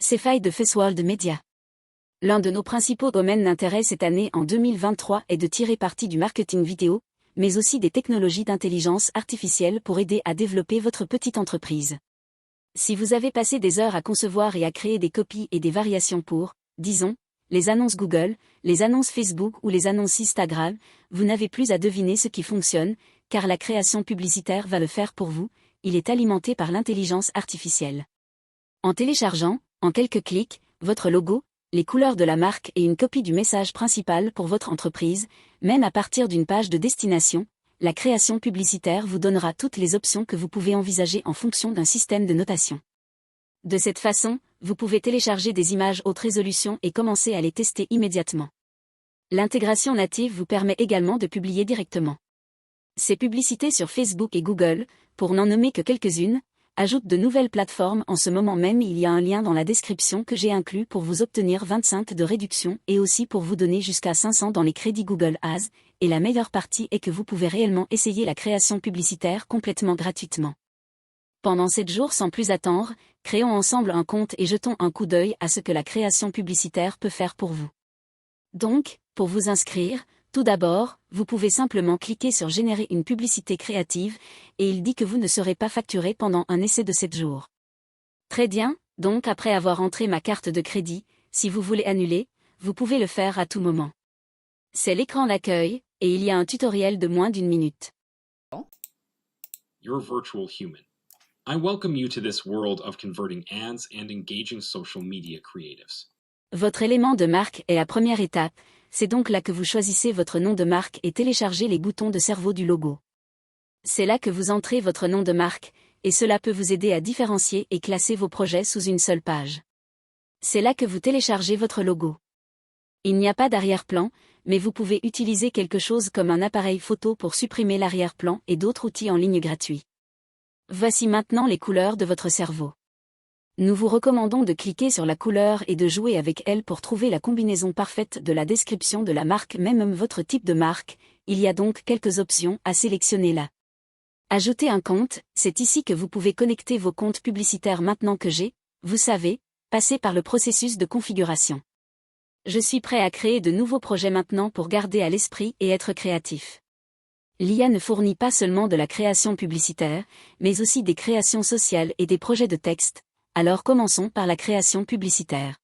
C'est Faye de Faceworld Media. L'un de nos principaux domaines d'intérêt cette année en 2023 est de tirer parti du marketing vidéo, mais aussi des technologies d'intelligence artificielle pour aider à développer votre petite entreprise. Si vous avez passé des heures à concevoir et à créer des copies et des variations pour, disons, les annonces Google, les annonces Facebook ou les annonces Instagram, vous n'avez plus à deviner ce qui fonctionne, car la création publicitaire va le faire pour vous, il est alimenté par l'intelligence artificielle. En téléchargeant, en quelques clics, votre logo, les couleurs de la marque et une copie du message principal pour votre entreprise, même à partir d'une page de destination, la création publicitaire vous donnera toutes les options que vous pouvez envisager en fonction d'un système de notation. De cette façon, vous pouvez télécharger des images haute résolution et commencer à les tester immédiatement. L'intégration native vous permet également de publier directement. Ces publicités sur Facebook et Google, pour n'en nommer que quelques-unes, ajoutent de nouvelles plateformes. En ce moment même, il y a un lien dans la description que j'ai inclus pour vous obtenir 25 de réduction et aussi pour vous donner jusqu'à 500 dans les crédits Google Ads, et la meilleure partie est que vous pouvez réellement essayer la création publicitaire complètement gratuitement. Pendant 7 jours sans plus attendre, créons ensemble un compte et jetons un coup d'œil à ce que la création publicitaire peut faire pour vous. Donc, pour vous inscrire, tout d'abord, vous pouvez simplement cliquer sur Générer une publicité créative, et il dit que vous ne serez pas facturé pendant un essai de 7 jours. Très bien, donc après avoir entré ma carte de crédit, si vous voulez annuler, vous pouvez le faire à tout moment. C'est l'écran d'accueil, et il y a un tutoriel de moins d'1 minute. Your virtual human. I welcome you to this world of converting ads and engaging social media creatives. Votre élément de marque est la première étape, c'est donc là que vous choisissez votre nom de marque et téléchargez les boutons de cerveau du logo. C'est là que vous entrez votre nom de marque, et cela peut vous aider à différencier et classer vos projets sous une seule page. C'est là que vous téléchargez votre logo. Il n'y a pas d'arrière-plan, mais vous pouvez utiliser quelque chose comme un appareil photo pour supprimer l'arrière-plan et d'autres outils en ligne gratuits. Voici maintenant les couleurs de votre cerveau. Nous vous recommandons de cliquer sur la couleur et de jouer avec elle pour trouver la combinaison parfaite de la description de la marque, même votre type de marque. Il y a donc quelques options à sélectionner là. Ajouter un compte, c'est ici que vous pouvez connecter vos comptes publicitaires maintenant que vous savez, passé par le processus de configuration. Je suis prêt à créer de nouveaux projets maintenant pour garder à l'esprit et être créatif. L'IA ne fournit pas seulement de la création publicitaire, mais aussi des créations sociales et des projets de texte. Alors commençons par la création publicitaire.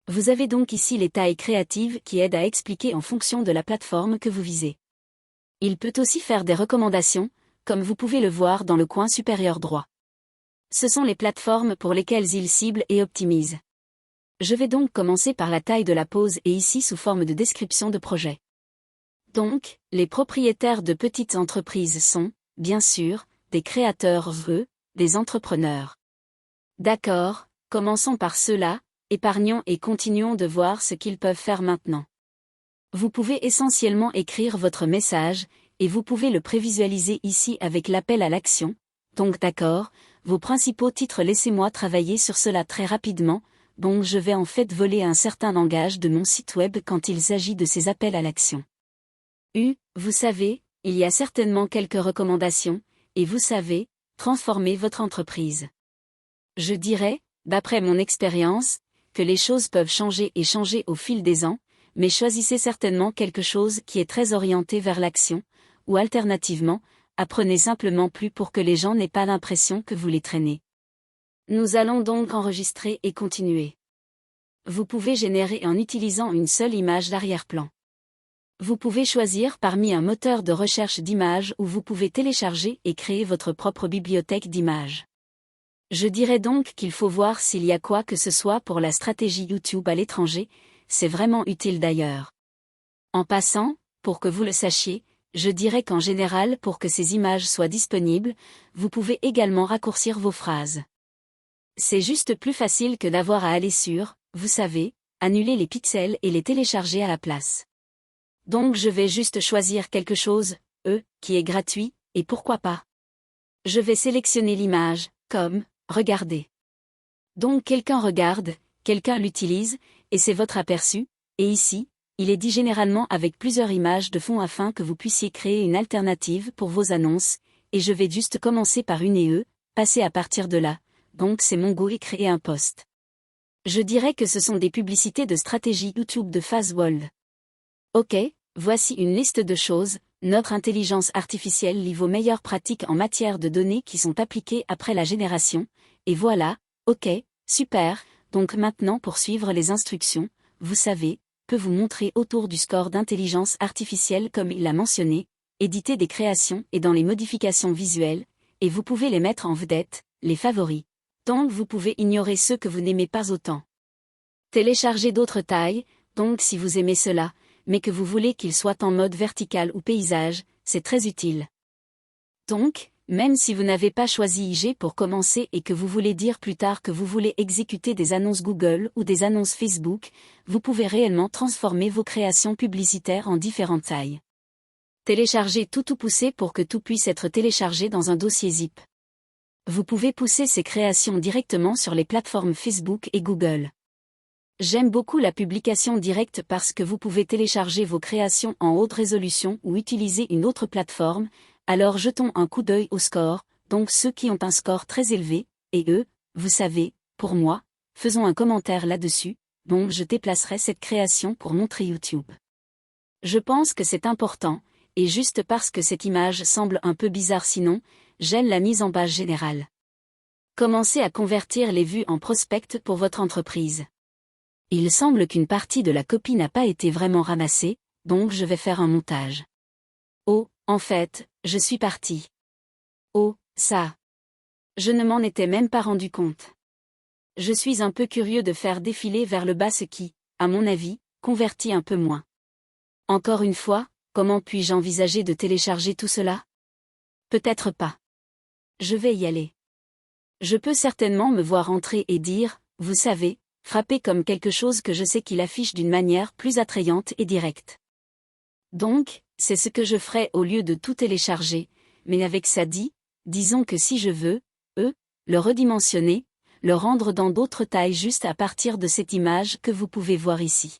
Vous avez donc ici les tailles créatives qui aident à expliquer en fonction de la plateforme que vous visez. Il peut aussi faire des recommandations, comme vous pouvez le voir dans le coin supérieur droit. Ce sont les plateformes pour lesquelles il cible et optimise. Je vais donc commencer par la taille de la pause et ici sous forme de description de projet. Donc, les propriétaires de petites entreprises sont, bien sûr, des créateurs des entrepreneurs. D'accord, commençons par ceux-là, épargnons et continuons de voir ce qu'ils peuvent faire maintenant. Vous pouvez essentiellement écrire votre message, et vous pouvez le prévisualiser ici avec l'appel à l'action. Donc d'accord, vos principaux titres, laissez-moi travailler sur cela très rapidement. Donc je vais en fait voler un certain langage de mon site web quand il s'agit de ces appels à l'action. Vous savez, il y a certainement quelques recommandations, et vous savez, transformer votre entreprise. Je dirais, d'après mon expérience, que les choses peuvent changer et changer au fil des ans, mais choisissez certainement quelque chose qui est très orienté vers l'action, ou alternativement, apprenez simplement plus pour que les gens n'aient pas l'impression que vous les traînez. Nous allons donc enregistrer et continuer. Vous pouvez générer en utilisant une seule image d'arrière-plan. Vous pouvez choisir parmi un moteur de recherche d'images ou vous pouvez télécharger et créer votre propre bibliothèque d'images. Je dirais donc qu'il faut voir s'il y a quoi que ce soit pour la stratégie YouTube à l'étranger, c'est vraiment utile d'ailleurs. En passant, pour que vous le sachiez, je dirais qu'en général pour que ces images soient disponibles, vous pouvez également raccourcir vos phrases. C'est juste plus facile que d'avoir à aller sur, vous savez, annuler les pixels et les télécharger à la place. Donc je vais juste choisir quelque chose, qui est gratuit, et pourquoi pas. Je vais sélectionner l'image, comme, regardez. Donc quelqu'un regarde, quelqu'un l'utilise, et c'est votre aperçu, et ici, il est dit généralement avec plusieurs images de fond afin que vous puissiez créer une alternative pour vos annonces, et je vais juste commencer par une passer à partir de là, donc c'est mon go et créer un post. Je dirais que ce sont des publicités de stratégie YouTube de Fazworld. Ok, voici une liste de choses. Notre intelligence artificielle lit vos meilleures pratiques en matière de données qui sont appliquées après la génération, et voilà, ok, super, donc maintenant pour suivre les instructions, vous savez, peut vous montrer autour du score d'intelligence artificielle comme il l'a mentionné, éditer des créations et dans les modifications visuelles, et vous pouvez les mettre en vedette, les favoris. Donc vous pouvez ignorer ceux que vous n'aimez pas autant. Télécharger d'autres tailles, donc si vous aimez cela, mais que vous voulez qu'il soit en mode vertical ou paysage, c'est très utile. Donc, même si vous n'avez pas choisi IG pour commencer et que vous voulez dire plus tard que vous voulez exécuter des annonces Google ou des annonces Facebook, vous pouvez réellement transformer vos créations publicitaires en différentes tailles. Télécharger tout pousser pour que tout puisse être téléchargé dans un dossier zip. Vous pouvez pousser ces créations directement sur les plateformes Facebook et Google. J'aime beaucoup la publication directe parce que vous pouvez télécharger vos créations en haute résolution ou utiliser une autre plateforme, alors jetons un coup d'œil au score, donc ceux qui ont un score très élevé, et eux, vous savez, pour moi, faisons un commentaire là-dessus, donc je déplacerai cette création pour montrer YouTube. Je pense que c'est important, et juste parce que cette image semble un peu bizarre sinon, j'aime la mise en page générale. Commencez à convertir les vues en prospects pour votre entreprise. Il semble qu'une partie de la copie n'a pas été vraiment ramassée, donc je vais faire un montage. Oh, en fait, je suis parti. Oh, ça. Je ne m'en étais même pas rendu compte. Je suis un peu curieux de faire défiler vers le bas ce qui, à mon avis, convertit un peu moins. Encore une fois, comment puis-je envisager de télécharger tout cela? Peut-être pas. Je vais y aller. Je peux certainement me voir entrer et dire, vous savez, frapper comme quelque chose que je sais qu'il affiche d'une manière plus attrayante et directe. Donc, c'est ce que je ferai au lieu de tout télécharger, mais avec ça dit, disons que si je veux, le redimensionner, le rendre dans d'autres tailles juste à partir de cette image que vous pouvez voir ici.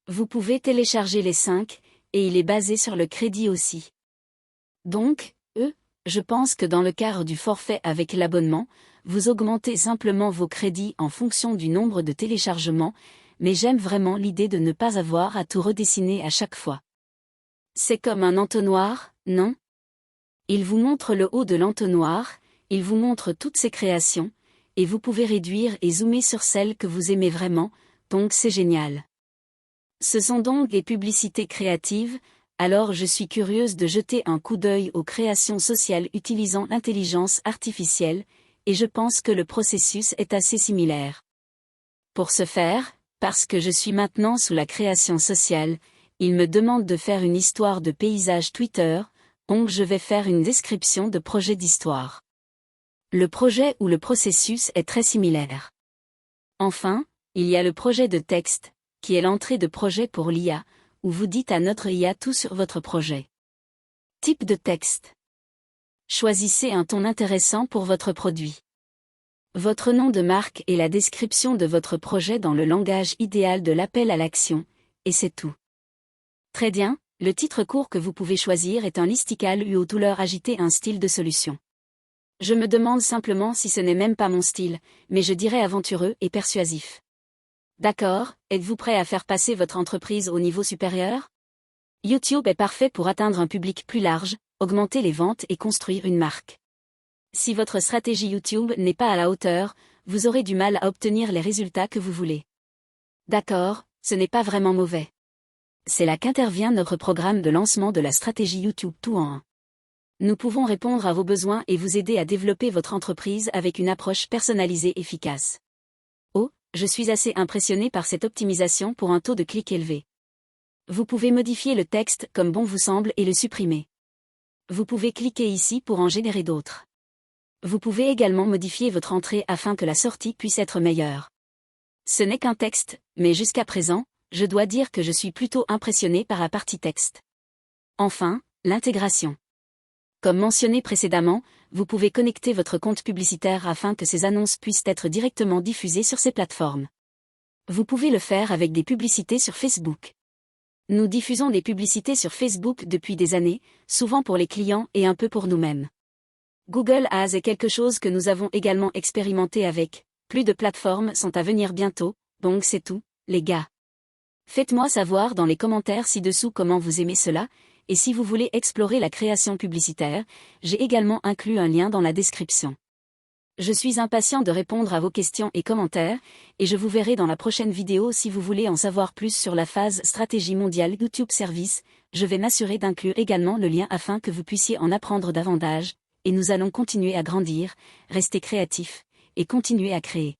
Vous pouvez télécharger les 5, et il est basé sur le crédit aussi. Donc, je pense que dans le cadre du forfait avec l'abonnement, vous augmentez simplement vos crédits en fonction du nombre de téléchargements, mais j'aime vraiment l'idée de ne pas avoir à tout redessiner à chaque fois. C'est comme un entonnoir, non? Il vous montre le haut de l'entonnoir, il vous montre toutes ses créations, et vous pouvez réduire et zoomer sur celles que vous aimez vraiment, donc c'est génial. Ce sont donc des publicités créatives, alors je suis curieuse de jeter un coup d'œil aux créations sociales utilisant l'intelligence artificielle, et je pense que le processus est assez similaire. Pour ce faire, parce que je suis maintenant sous la création sociale, il me demande de faire une histoire de paysage Twitter, donc je vais faire une description de projet d'histoire. Le projet ou le processus est très similaire. Enfin, il y a le projet de texte, qui est l'entrée de projet pour l'IA, où vous dites à notre IA tout sur votre projet. Type de texte. Choisissez un ton intéressant pour votre produit. Votre nom de marque et la description de votre projet dans le langage idéal de l'appel à l'action, et c'est tout. Très bien, le titre court que vous pouvez choisir est un listicle ou tout l'heure agiter un style de solution. Je me demande simplement si ce n'est même pas mon style, mais je dirais aventureux et persuasif. D'accord, êtes-vous prêt à faire passer votre entreprise au niveau supérieur? YouTube est parfait pour atteindre un public plus large, augmenter les ventes et construire une marque. Si votre stratégie YouTube n'est pas à la hauteur, vous aurez du mal à obtenir les résultats que vous voulez. D'accord, ce n'est pas vraiment mauvais. C'est là qu'intervient notre programme de lancement de la stratégie YouTube tout en un. Nous pouvons répondre à vos besoins et vous aider à développer votre entreprise avec une approche personnalisée efficace. Oh, je suis assez impressionné par cette optimisation pour un taux de clic élevé. Vous pouvez modifier le texte comme bon vous semble et le supprimer. Vous pouvez cliquer ici pour en générer d'autres. Vous pouvez également modifier votre entrée afin que la sortie puisse être meilleure. Ce n'est qu'un texte, mais jusqu'à présent, je dois dire que je suis plutôt impressionné par la partie texte. Enfin, l'intégration. Comme mentionné précédemment, vous pouvez connecter votre compte publicitaire afin que ces annonces puissent être directement diffusées sur ces plateformes. Vous pouvez le faire avec des publicités sur Facebook. Nous diffusons des publicités sur Facebook depuis des années, souvent pour les clients et un peu pour nous-mêmes. Google Ads est quelque chose que nous avons également expérimenté avec, Plus de plateformes sont à venir bientôt, donc c'est tout, les gars. Faites-moi savoir dans les commentaires ci-dessous comment vous aimez cela, et si vous voulez explorer la création publicitaire, j'ai également inclus un lien dans la description. Je suis impatient de répondre à vos questions et commentaires, et je vous verrai dans la prochaine vidéo si vous voulez en savoir plus sur la phase stratégie mondiale YouTube Service, je vais m'assurer d'inclure également le lien afin que vous puissiez en apprendre davantage, et nous allons continuer à grandir, rester créatifs, et continuer à créer.